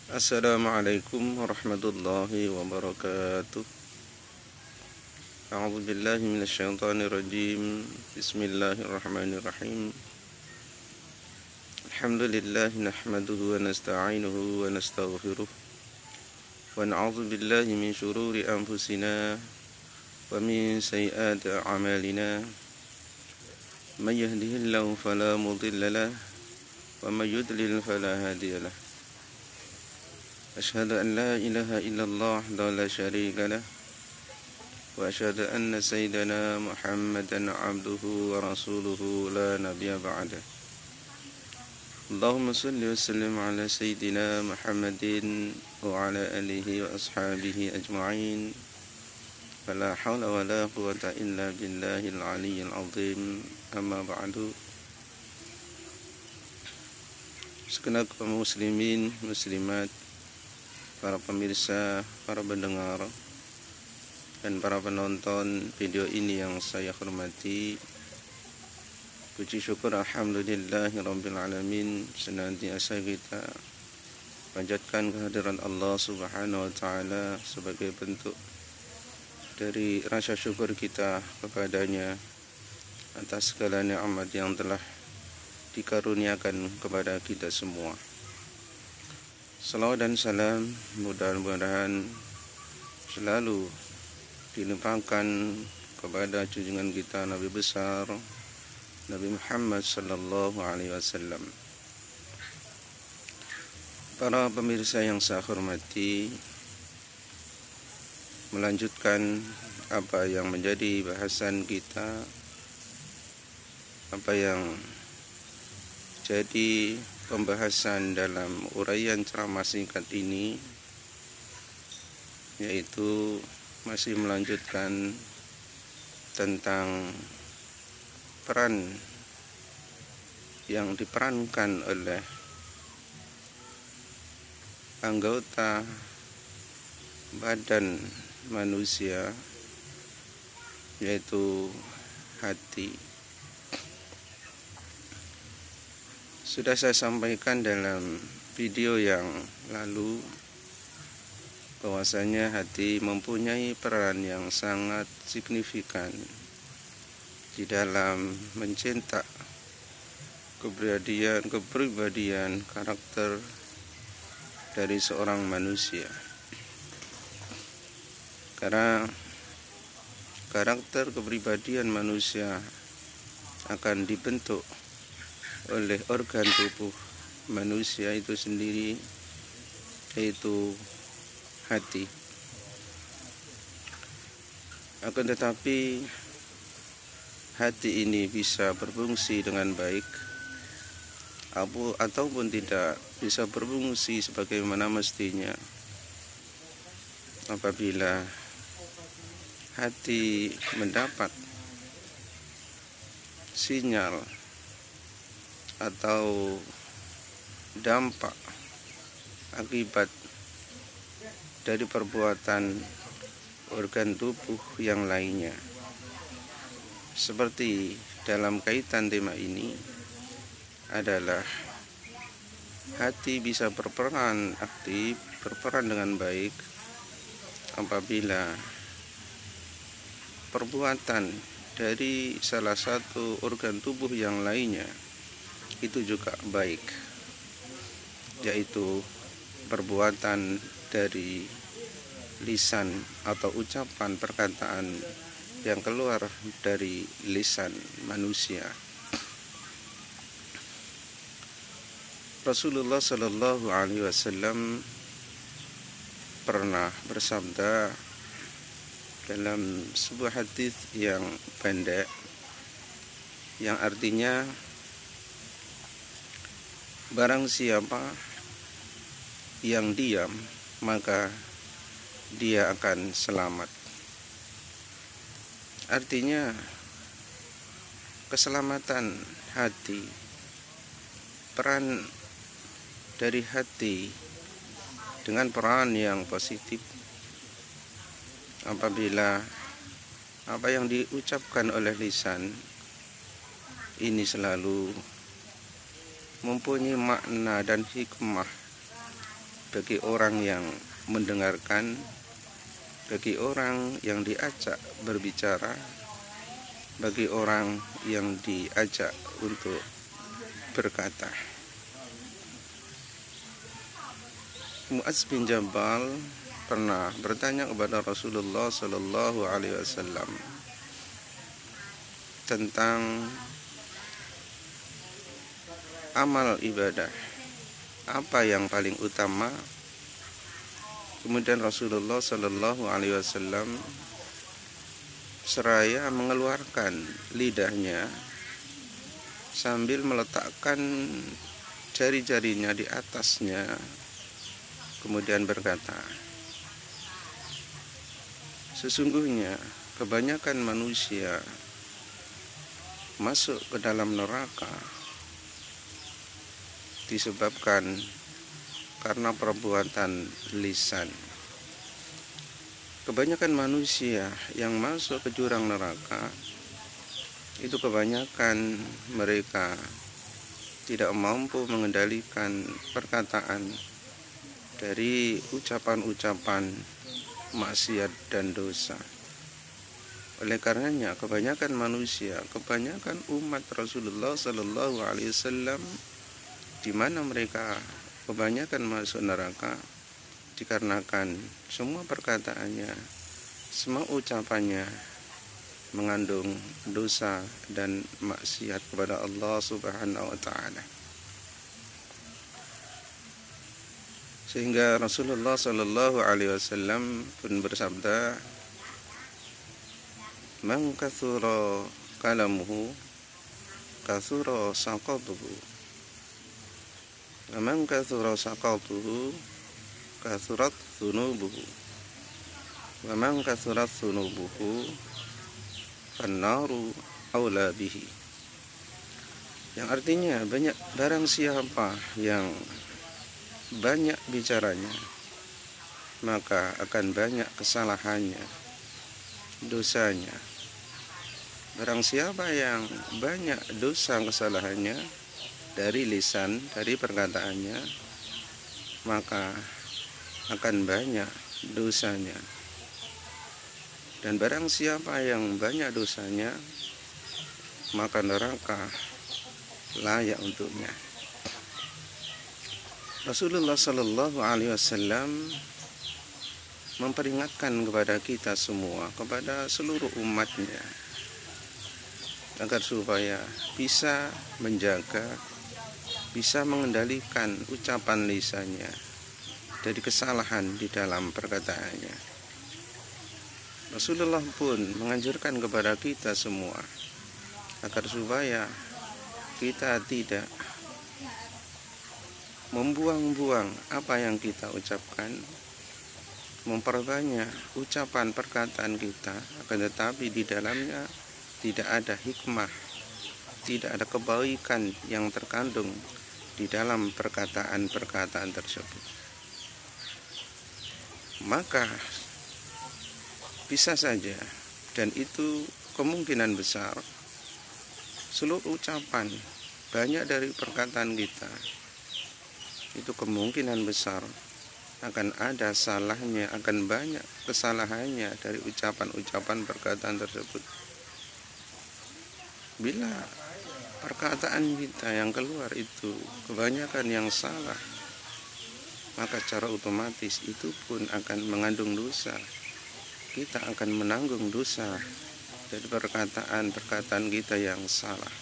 Assalamualaikum warahmatullahi wabarakatuh. A'udzu billahi minasyaitonir rajim. Bismillahirrahmanirrahim. Alhamdulillah nahmaduhu wa nasta'inuhu wa nastaghfiruh. Wa na'udzu billahi min syururi anfusina wa min sayyiati a'malina. May yahdihillahu fala mudilla lahu wa may yudlil fala hadiya lahu. أشهد أن لا إله إلا الله وحده لا شريك له وأشهد أن سيدنا محمدا عبده ورسوله لا نبي بعده اللهم صل وسلم على سيدنا محمد وعلى آله وأصحابه أجمعين فلا حول ولا قوة إلا بالله العلي العظيم أما بعد. Segenap kaum muslimin muslimat, para pemirsa, para pendengar, dan para penonton video ini yang saya hormati, puji syukur alhamdulillahirabbil alamin, senantiasa kita panjatkan kehadiran Allah Subhanahu wa taala sebagai bentuk dari rasa syukur kita kepadanya atas segala nikmat yang telah dikaruniakan kepada kita semua. Salawat dan salam mudah-mudahan selalu dilimpahkan kepada junjungan kita Nabi besar Nabi Muhammad sallallahu alaihi wasallam. Para pemirsa yang saya hormati, melanjutkan apa yang menjadi bahasan kita, apa yang jadi pembahasan dalam uraian ceramah singkat ini, yaitu masih melanjutkan tentang peran yang diperankan oleh anggota badan manusia, yaitu hati. Sudah saya sampaikan dalam video yang lalu bahwasanya hati mempunyai peran yang sangat signifikan di dalam mencetak kepribadian karakter dari seorang manusia. Karena karakter kepribadian manusia akan dibentuk oleh organ tubuh manusia itu sendiri, yaitu hati. Akan tetapi hati ini bisa berfungsi dengan baik ataupun tidak bisa berfungsi sebagaimana mestinya apabila hati mendapat sinyal atau dampak akibat dari perbuatan organ tubuh yang lainnya. Seperti dalam kaitan tema ini adalah hati bisa berperan aktif, berperan dengan baik apabila perbuatan dari salah satu organ tubuh yang lainnya itu juga baik, yaitu perbuatan dari lisan atau ucapan perkataan yang keluar dari lisan manusia. Rasulullah Shallallahu Alaihi Wasallam pernah bersabda dalam sebuah hadis yang pendek, yang artinya barang siapa yang diam maka dia akan selamat. Artinya keselamatan hati, peran dari hati dengan peran yang positif apabila apa yang diucapkan oleh lisan ini selalu mempunyai makna dan hikmah bagi orang yang mendengarkan, bagi orang yang diajak berbicara, bagi orang yang diajak untuk berkata. Mu'adz bin Jabal pernah bertanya kepada Rasulullah Sallallahu Alaihi Wasallam tentang amal ibadah, apa yang paling utama. Kemudian Rasulullah Sallallahu Alaihi Wasallam seraya mengeluarkan lidahnya sambil meletakkan jari-jarinya di atasnya, kemudian berkata, sesungguhnya kebanyakan manusia masuk ke dalam neraka disebabkan karena perbuatan lisan. Kebanyakan manusia yang masuk ke jurang neraka itu kebanyakan mereka tidak mampu mengendalikan perkataan dari ucapan-ucapan maksiat dan dosa. Oleh karenanya kebanyakan manusia, kebanyakan umat Rasulullah Sallallahu Alaihi Wasallam, di mana mereka kebanyakan masuk neraka dikarenakan semua perkataannya, semua ucapannya mengandung dosa dan maksiat kepada Allah Subhanahu wa taala. Sehingga Rasulullah Sallallahu Alaihi Wasallam pun bersabda, "Man kathura kalamuhu kathura saqatuhu. Man kathura saqatuhu kathurat dhunubuhu. Wa man kathurat dhunubuhu fannaru aula bihi." Yang artinya barang siapa yang banyak bicaranya, maka akan banyak kesalahannya, dosanya. Barang siapa yang banyak dosa kesalahannya dari lisan, dari perkataannya, maka akan banyak dosanya. Dan barang siapa yang banyak dosanya, maka neraka layak untuknya. Rasulullah Sallallahu Alaihi Wasallam memperingatkan kepada kita semua, kepada seluruh umatnya, agar supaya bisa menjaga, bisa mengendalikan ucapan lisannya dari kesalahan di dalam perkataannya. Rasulullah pun menganjurkan kepada kita semua agar supaya kita tidak membuang-buang apa yang kita ucapkan, memperbanyak ucapan perkataan kita, akan tetapi di dalamnya tidak ada hikmah, tidak ada kebaikan yang terkandung di dalam perkataan-perkataan tersebut. Maka bisa saja, dan itu kemungkinan besar, seluruh ucapan, banyak dari perkataan kita, itu kemungkinan besar akan ada salahnya, akan banyak kesalahannya dari ucapan-ucapan perkataan tersebut. Bila perkataan kita yang keluar itu kebanyakan yang salah, maka secara otomatis itu pun akan mengandung dosa. Kita akan menanggung dosa dari perkataan-perkataan kita yang salah.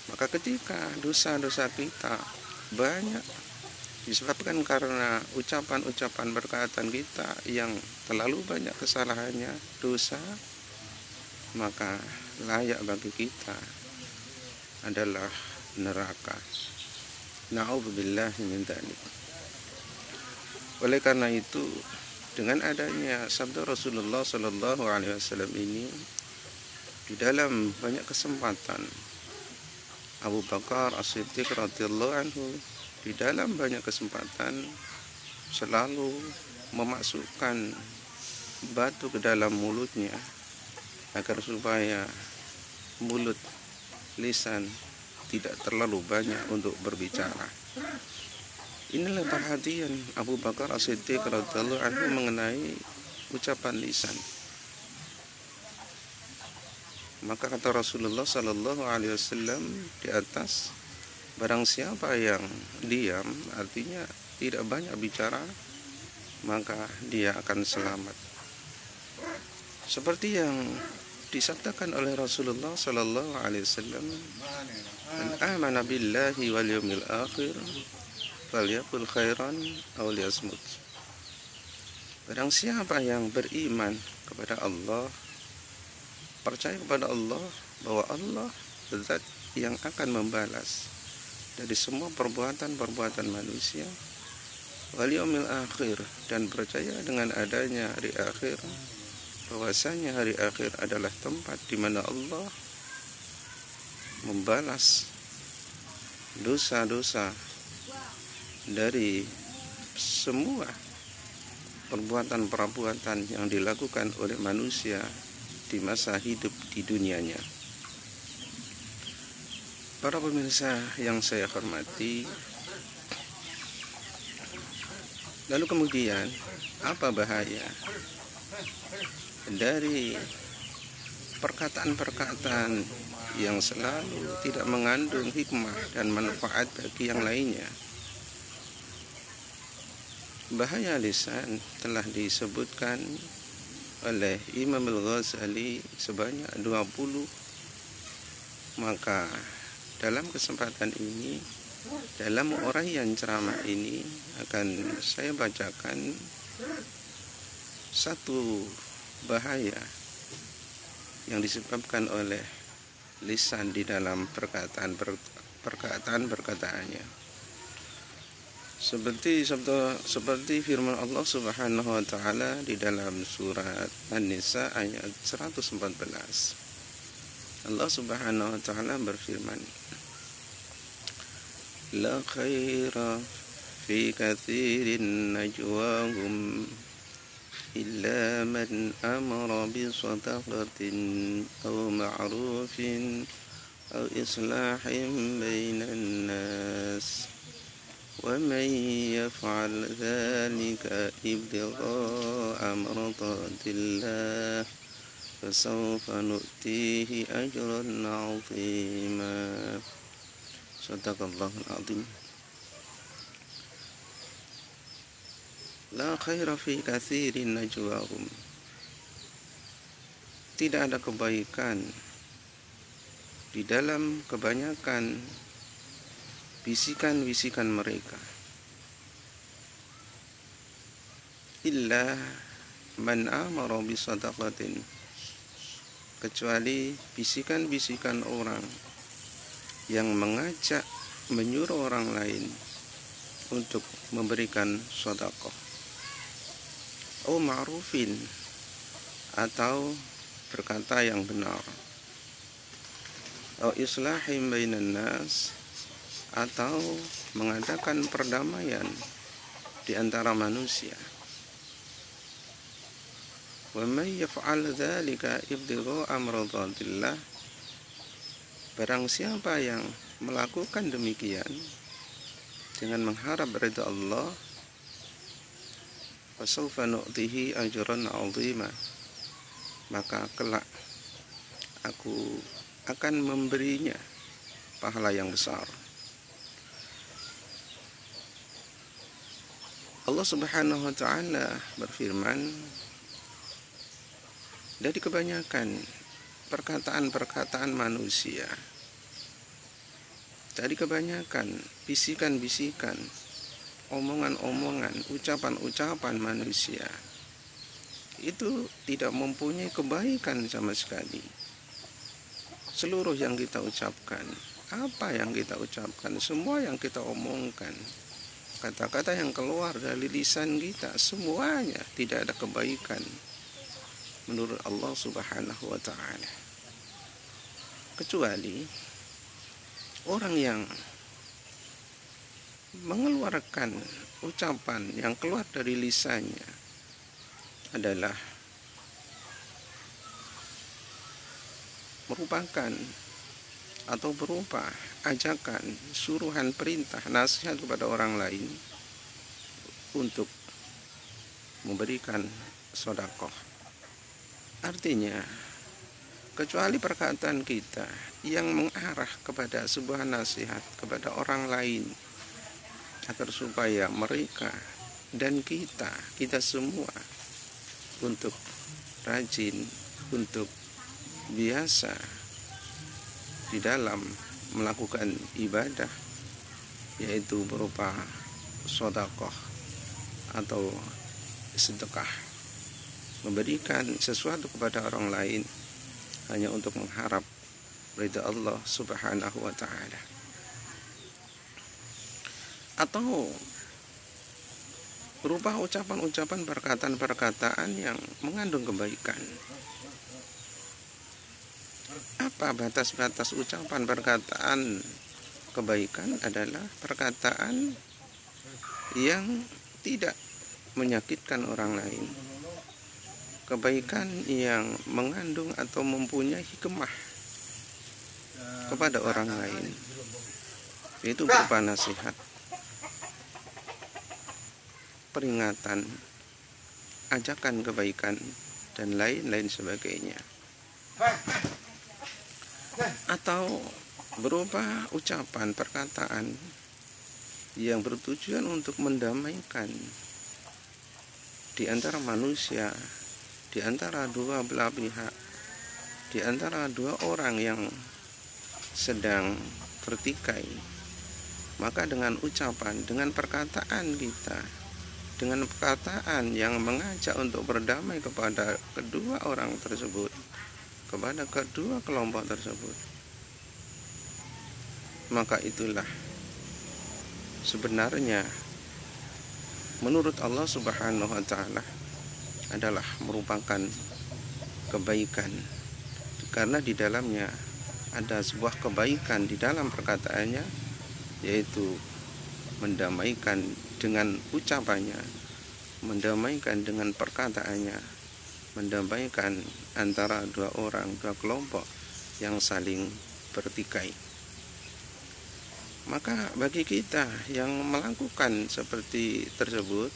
Maka ketika dosa-dosa kita banyak disebabkan karena ucapan-ucapan perkataan kita yang terlalu banyak kesalahannya, dosa, maka layak bagi kita adalah neraka. Na'udzubillahi min dzalik. Oleh karena itu, dengan adanya sabda Rasulullah Sallallahu Alaihi Wasallam ini, di dalam banyak kesempatan Abu Bakar As-Siddiq radhiyallahu anhu di dalam banyak kesempatan selalu memasukkan batu ke dalam mulutnya agar supaya mulut, lisan tidak terlalu banyak untuk berbicara. Inilah perhatian Abu Bakar As-Siddiq radhiyallahu anhu mengenai ucapan lisan. Maka kata Rasulullah sallallahu alaihi wasallam di atas, barang siapa yang diam, artinya tidak banyak bicara, maka dia akan selamat. Seperti yang disabdakan oleh Rasulullah sallallahu alaihi wasallam, "Man amana billahi wal yawmil akhir falyaqul khairan aw liyasmut." Barang siapa yang beriman kepada Allah, percaya kepada Allah bahwa Allah zat yang akan membalas dari semua perbuatan-perbuatan manusia, wal yaumil akhir, dan percaya dengan adanya hari akhir, bahwasanya hari akhir adalah tempat di mana Allah membalas dosa-dosa dari semua perbuatan-perbuatan yang dilakukan oleh manusia di masa hidup di dunianya. Para pemirsa yang saya hormati, lalu kemudian apa bahaya dari perkataan-perkataan yang selalu tidak mengandung hikmah dan manfaat bagi yang lainnya? Bahaya lisan telah disebutkan oleh Imam Al-Ghazali sebanyak 20. Maka dalam kesempatan ini, dalam uraian ceramah ini, akan saya bacakan satu bahaya yang disebabkan oleh lisan di dalam perkataannya. Seperti firman Allah Subhanahu wa taala di dalam surat An-Nisa ayat 114. Allah Subhanahu wa taala berfirman, "La khaira fi katsirin najwahum illa man amara bi shadaqatin aw ma'rufin aw islahin bainan nas. ومن يفعل ذلك ابتغاء مرضات الله فسوف نؤتيه أجرا عظيما." صدق الله العظيم. La khaira fi katsirin najwahum. Tidak ada kebaikan di dalam kebanyakan bisikan-bisikan mereka, illa man amara bi shadaqatin, kecuali bisikan-bisikan orang yang mengajak, menyuruh orang lain untuk memberikan sedekah, atau ma'rufin, atau berkata yang benar, atau islahim bainan nas, atau mengadakan perdamaian di antara manusia. Wa may yaf'al dzalika ibtigha'a mardatillah, barang siapa yang melakukan demikian dengan mengharap ridha Allah, fasawfa nu'tihi ajran 'azima, maka kelak aku akan memberinya pahala yang besar. Allah Subhanahu wa taala berfirman, dari kebanyakan perkataan-perkataan manusia, dari kebanyakan bisikan-bisikan, omongan-omongan, ucapan-ucapan manusia, itu tidak mempunyai kebaikan sama sekali. Seluruh yang kita ucapkan, apa yang kita ucapkan, semua yang kita omongkan, kata-kata yang keluar dari lisan kita, semuanya tidak ada kebaikan menurut Allah Subhanahu wa taala. Kecuali orang yang mengeluarkan ucapan yang keluar dari lisannya adalah merupakan atau berupa ajakan, suruhan, perintah, nasihat kepada orang lain, untuk memberikan sedekah. Artinya, kecuali perkataan kita yang mengarah kepada sebuah nasihat kepada orang lain agar supaya mereka dan kita semua untuk rajin, untuk biasa di dalam melakukan ibadah, yaitu berupa sedekah atau sedekah, memberikan sesuatu kepada orang lain hanya untuk mengharap ridha Allah Subhanahu wa ta'ala, atau berupa ucapan-ucapan, perkataan-perkataan yang mengandung kebaikan. Apa batas-batas ucapan perkataan kebaikan? Adalah perkataan yang tidak menyakitkan orang lain, kebaikan yang mengandung atau mempunyai hikmah kepada orang lain, itu berupa nasihat, peringatan, ajakan kebaikan, dan lain-lain sebagainya. Atau berupa ucapan, perkataan yang bertujuan untuk mendamaikan di antara manusia, di antara dua belah pihak, di antara dua orang yang sedang bertikai. Maka dengan ucapan, dengan perkataan kita, dengan perkataan yang mengajak untuk berdamai kepada kedua orang tersebut, kepada kedua kelompok tersebut, maka itulah sebenarnya menurut Allah Subhanahu wa ta'ala adalah merupakan kebaikan, karena di dalamnya ada sebuah kebaikan di dalam perkataannya, yaitu mendamaikan dengan ucapannya, mendamaikan dengan perkataannya, mendamaikan antara dua orang, dua kelompok yang saling bertikai. Maka bagi kita yang melakukan seperti tersebut,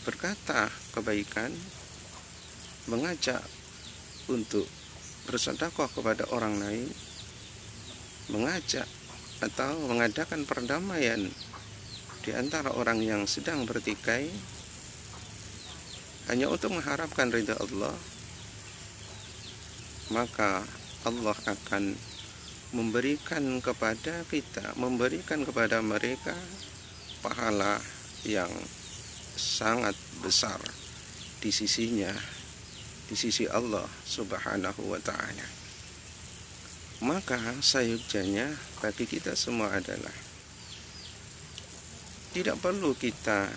berkata kebaikan, mengajak untuk bersedekah kepada orang lain, mengajak atau mengadakan perdamaian di antara orang yang sedang bertikai hanya untuk mengharapkan ridha Allah, maka Allah akan memberikan kepada kita, memberikan kepada mereka pahala yang sangat besar di sisinya, di sisi Allah Subhanahu wa ta'ala. Maka sayugjanya bagi kita semua adalah tidak perlu kita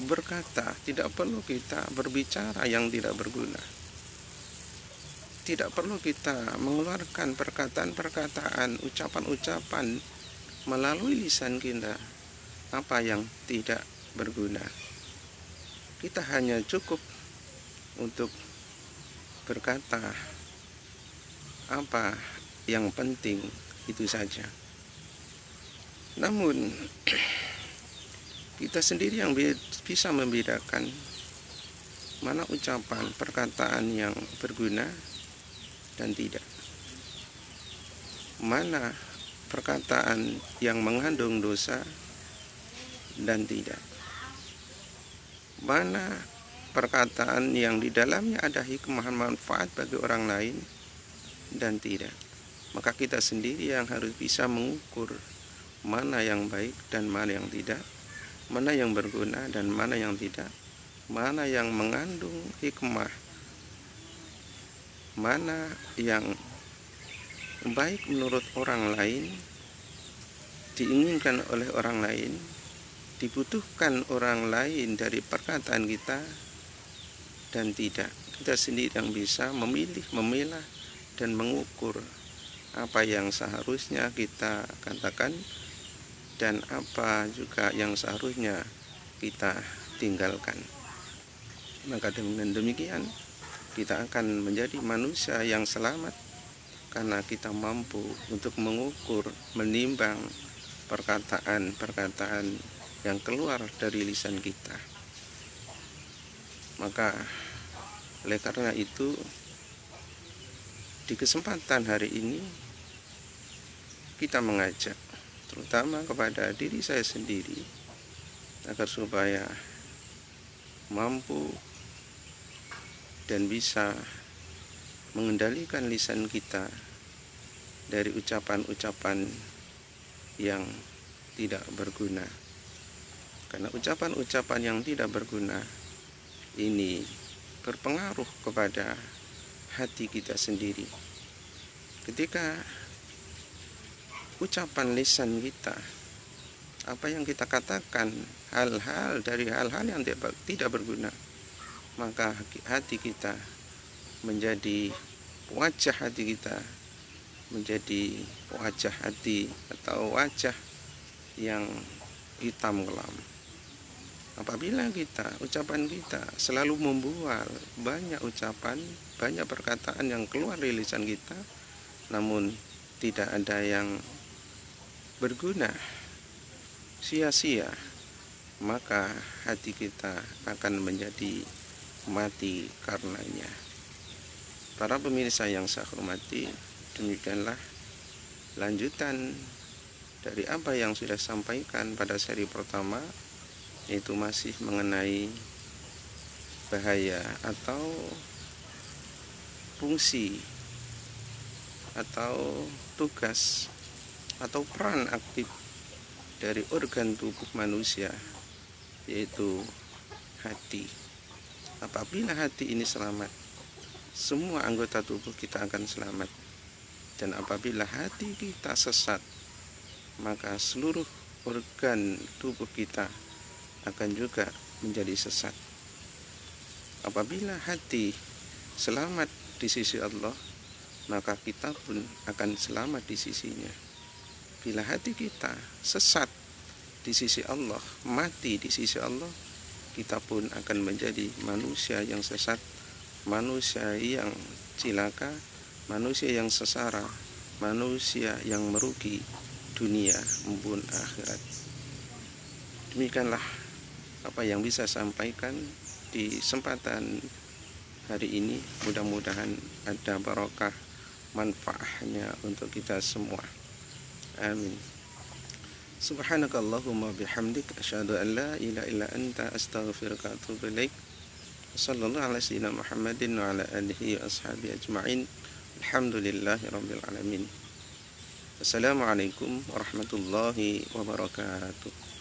berkata, tidak perlu kita berbicara yang tidak berguna, tidak perlu kita mengeluarkan perkataan-perkataan, ucapan-ucapan melalui lisan kita apa yang tidak berguna. Kita hanya cukup untuk berkata apa yang penting, itu saja. Namun kita sendiri yang bisa membedakan mana ucapan, perkataan yang berguna dan tidak, mana perkataan yang mengandung dosa dan tidak, mana perkataan yang di dalamnya ada hikmah manfaat bagi orang lain dan tidak. Maka kita sendiri yang harus bisa mengukur mana yang baik dan mana yang tidak, mana yang berguna dan mana yang tidak, mana yang mengandung hikmah, mana yang baik menurut orang lain, diinginkan oleh orang lain, dibutuhkan orang lain dari perkataan kita, dan tidak. Kita sendiri yang bisa memilih, memilah, dan mengukur apa yang seharusnya kita katakan dan apa juga yang seharusnya kita tinggalkan. Maka dengan demikian kita akan menjadi manusia yang selamat, karena kita mampu untuk mengukur, menimbang perkataan-perkataan yang keluar dari lisan kita. Maka oleh karena itu, di kesempatan hari ini kita mengajak terutama kepada diri saya sendiri agar supaya mampu dan bisa mengendalikan lisan kita dari ucapan-ucapan yang tidak berguna. Karena ucapan-ucapan yang tidak berguna ini berpengaruh kepada hati kita sendiri. Ketika ucapan lisan kita, apa yang kita katakan, hal-hal yang tidak berguna, maka hati kita menjadi wajah hati kita menjadi wajah hati atau wajah yang hitam kelam. Apabila ucapan kita selalu membual banyak ucapan, banyak perkataan yang keluar dari lisan kita, namun tidak ada yang berguna, sia-sia, maka hati kita akan menjadi mati karenanya. Para pemirsa yang saya hormati, demikianlah lanjutan dari apa yang sudah sampaikan pada seri pertama, yaitu masih mengenai bahaya atau fungsi atau tugas atau peran aktif dari organ tubuh manusia, yaitu hati. Apabila hati ini selamat, semua anggota tubuh kita akan selamat. Dan apabila hati kita sesat, maka seluruh organ tubuh kita akan juga menjadi sesat. Apabila hati selamat di sisi Allah, maka kita pun akan selamat di sisinya. Bila hati kita sesat di sisi Allah, mati di sisi Allah, kita pun akan menjadi manusia yang sesat, manusia yang cilaka, manusia yang sengsara, manusia yang merugi dunia maupun akhirat. Demikianlah apa yang bisa sampaikan di kesempatan hari ini. Mudah-mudahan ada barokah manfaatnya untuk kita semua. Amin. Subhanakallahumma bihamdik asyhadu an la ilaha illa anta astaghfiruka wa atubu ilaik. Sallallahu ala sayyidina Muhammadin wa ala alihi wa ashabihi ajma'in. Alhamdulillahirabbil alamin. Assalamualaikum warahmatullahi wabarakatuh.